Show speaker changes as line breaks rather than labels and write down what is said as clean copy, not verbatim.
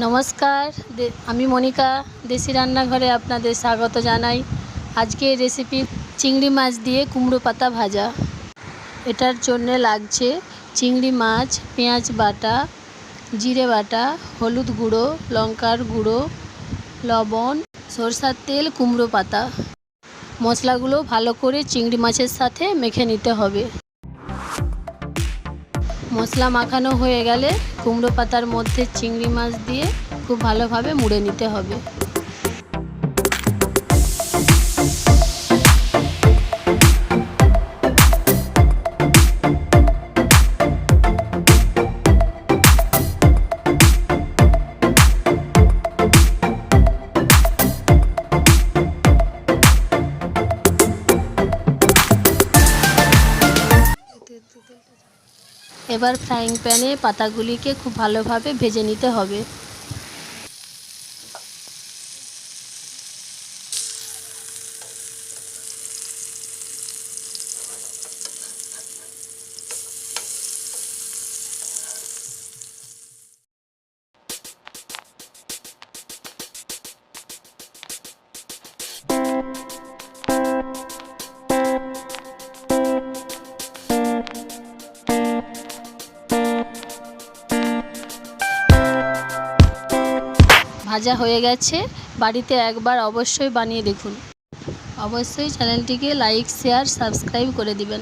নমস্কার, আমি মনিকা দেশি রান্নাঘরে আপনাদের স্বাগত জানাই। আজকের রেসিপি চিংড়ি মাছ দিয়ে কুমড়ো পাতা ভাজা। এটার জন্য লাগছে চিংড়ি মাছ, পেঁয়াজ বাটা, জিরে বাটা, হলুদ গুঁড়ো, লঙ্কার গুঁড়ো, লবণ, সরষের তেল, কুমড়ো পাতা। মশলাগুলো ভালো করে চিংড়ি মাছের সাথে মেখে নিতে হবে। মশলা মাখানো হয়ে গেলে কুমড়ো পাতার মধ্যে চিংড়ি মাছ দিয়ে খুব ভালোভাবে মুড়ে নিতে হবে। এবার ফ্রাইং প্যানে পাতাগুলিকে খুব ভালোভাবে ভেজে নিতে হবে। ভাজা হয়ে গেছে। বাড়িতে একবার অবশ্যই বানিয়ে দেখুন। অবশ্যই চ্যানেলটিকে লাইক, শেয়ার, সাবস্ক্রাইব করে দিবেন।